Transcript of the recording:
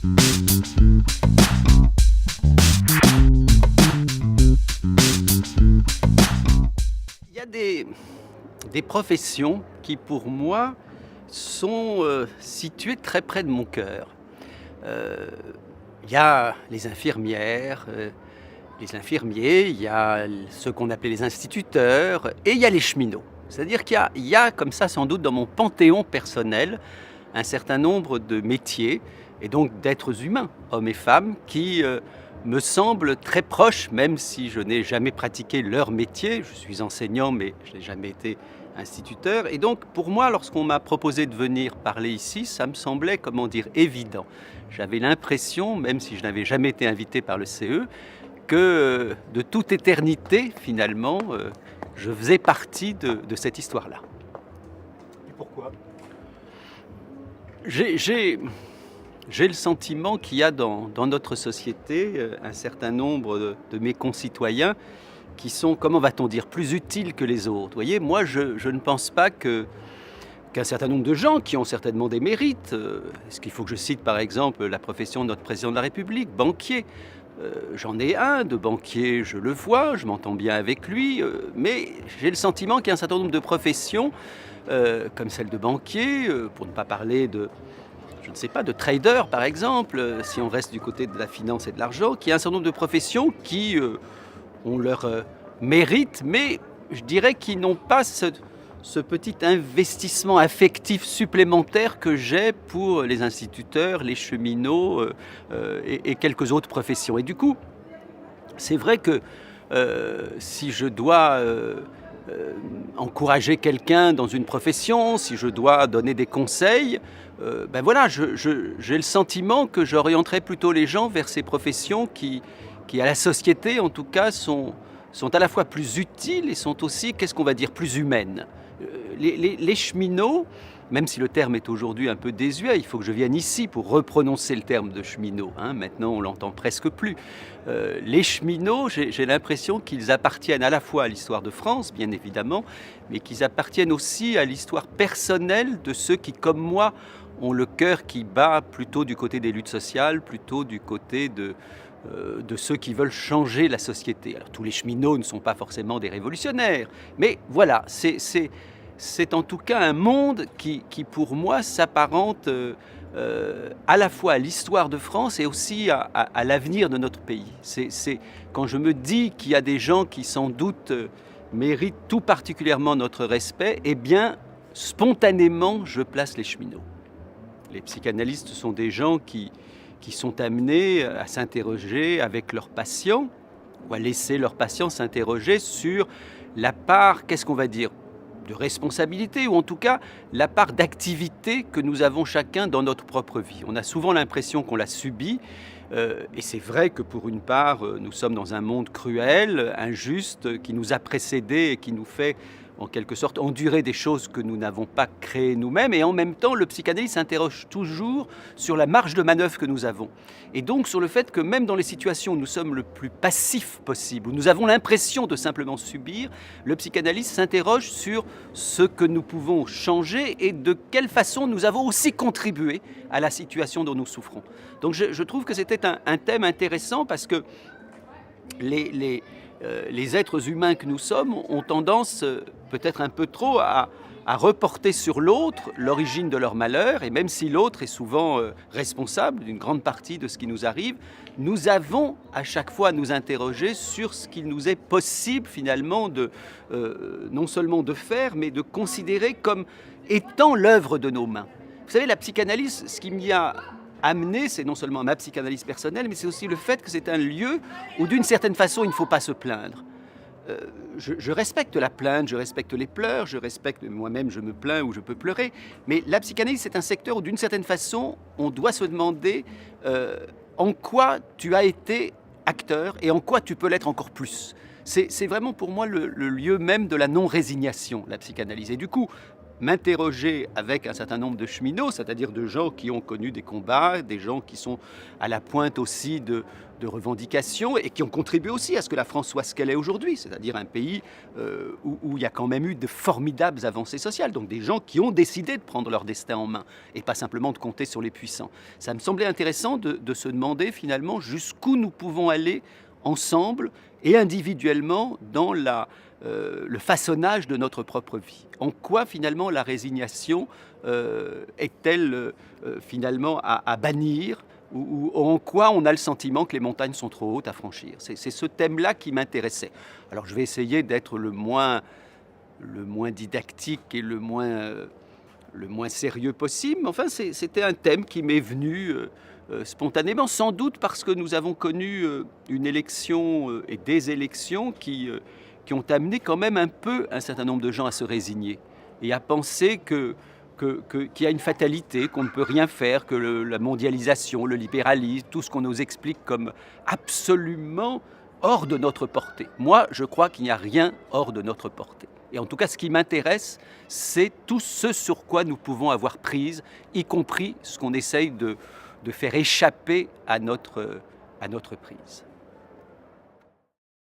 Il y a des professions qui, pour moi, sont situées très près de mon cœur. Heu, il y a les infirmières, les infirmiers, il y a ceux qu'on appelait les instituteurs et il y a les cheminots. C'est-à-dire qu'il y a comme ça, sans doute, dans mon panthéon personnel, un certain nombre de métiers et donc d'êtres humains, hommes et femmes, qui me semblent très proches, même si je n'ai jamais pratiqué leur métier. Je suis enseignant, mais je n'ai jamais été instituteur. Et donc, pour moi, lorsqu'on m'a proposé de venir parler ici, ça me semblait, comment dire, évident. J'avais l'impression, même si je n'avais jamais été invité par le CE, que de toute éternité, finalement, je faisais partie de cette histoire-là. Et pourquoi? J'ai le sentiment qu'il y a dans notre société un certain nombre de mes concitoyens qui sont, comment va-t-on dire, plus utiles que les autres. Vous voyez, moi, je ne pense pas qu'un certain nombre de gens qui ont certainement des mérites, est-ce qu'il faut que je cite par exemple la profession de notre président de la République, banquier. J'en ai un de banquier, je le vois, je m'entends bien avec lui, mais j'ai le sentiment qu'il y a un certain nombre de professions, comme celle de banquier, pour ne pas parler de, je ne sais pas, de trader par exemple, si on reste du côté de la finance et de l'argent, qu'il y a un certain nombre de professions qui ont leur mérite, mais je dirais qu'ils n'ont pas ce petit investissement affectif supplémentaire que j'ai pour les instituteurs, les cheminots et quelques autres professions. Et du coup, c'est vrai que si je dois encourager quelqu'un dans une profession, si je dois donner des conseils, ben voilà, j'ai le sentiment que j'orienterai plutôt les gens vers ces professions qui à la société en tout cas sont à la fois plus utiles et sont aussi, qu'est-ce qu'on va dire, plus humaines. Les cheminots, même si le terme est aujourd'hui un peu désuet, il faut que je vienne ici pour reprononcer le terme de cheminot, hein, maintenant on l'entend presque plus. Les cheminots, j'ai l'impression qu'ils appartiennent à la fois à l'histoire de France, bien évidemment, mais qu'ils appartiennent aussi à l'histoire personnelle de ceux qui, comme moi, ont le cœur qui bat plutôt du côté des luttes sociales, plutôt du côté de ceux qui veulent changer la société. Alors tous les cheminots ne sont pas forcément des révolutionnaires, mais voilà, c'est en tout cas un monde qui pour moi s'apparente à la fois à l'histoire de France et aussi à l'avenir de notre pays. C'est quand je me dis qu'il y a des gens qui sans doute méritent tout particulièrement notre respect, eh bien spontanément je place les cheminots. Les psychanalystes sont des gens qui sont amenés à s'interroger avec leurs patients ou à laisser leurs patients s'interroger sur la part, qu'est-ce qu'on va dire, de responsabilité ou en tout cas la part d'activité que nous avons chacun dans notre propre vie. On a souvent l'impression qu'on la subit et c'est vrai que pour une part, nous sommes dans un monde cruel, injuste, qui nous a précédés et qui nous fait en quelque sorte endurer des choses que nous n'avons pas créées nous-mêmes. Et en même temps, le psychanalyste s'interroge toujours sur la marge de manœuvre que nous avons. Et donc sur le fait que même dans les situations où nous sommes le plus passifs possible, où nous avons l'impression de simplement subir, le psychanalyste s'interroge sur ce que nous pouvons changer et de quelle façon nous avons aussi contribué à la situation dont nous souffrons. Donc je trouve que c'était un thème intéressant parce que les êtres humains que nous sommes ont tendance, peut-être un peu trop, à reporter sur l'autre l'origine de leur malheur. Et même si l'autre est souvent responsable d'une grande partie de ce qui nous arrive, nous avons à chaque fois à nous interroger sur ce qu'il nous est possible finalement non seulement de faire, mais de considérer comme étant l'œuvre de nos mains. Vous savez, la psychanalyse, ce qui m'y a amené, c'est non seulement ma psychanalyse personnelle, mais c'est aussi le fait que c'est un lieu où d'une certaine façon il ne faut pas se plaindre. Je respecte la plainte, je respecte les pleurs, je respecte moi-même, je me plains ou je peux pleurer, mais la psychanalyse c'est un secteur où d'une certaine façon on doit se demander en quoi tu as été acteur et en quoi tu peux l'être encore plus. C'est vraiment pour moi le lieu même de la non-résignation, la psychanalyse. Et du coup, m'interroger avec un certain nombre de cheminots, c'est-à-dire de gens qui ont connu des combats, des gens qui sont à la pointe aussi de revendications et qui ont contribué aussi à ce que la France soit ce qu'elle est aujourd'hui, c'est-à-dire un pays où il y a quand même eu de formidables avancées sociales, donc des gens qui ont décidé de prendre leur destin en main et pas simplement de compter sur les puissants. Ça me semblait intéressant de se demander finalement jusqu'où nous pouvons aller ensemble et individuellement dans le façonnage de notre propre vie. En quoi finalement la résignation est-elle finalement à bannir ou en quoi on a le sentiment que les montagnes sont trop hautes à franchir. C'est ce thème-là qui m'intéressait. Alors je vais essayer d'être le moins didactique et le moins sérieux possible, mais enfin c'était un thème qui m'est venu spontanément, sans doute parce que nous avons connu une élection et des élections qui ont amené quand même un peu un certain nombre de gens à se résigner et à penser qu'il y a une fatalité, qu'on ne peut rien faire, que la mondialisation, le libéralisme, tout ce qu'on nous explique comme absolument hors de notre portée. Moi, je crois qu'il n'y a rien hors de notre portée. Et en tout cas, ce qui m'intéresse, c'est tout ce sur quoi nous pouvons avoir prise, y compris ce qu'on essaye de faire échapper à notre prise.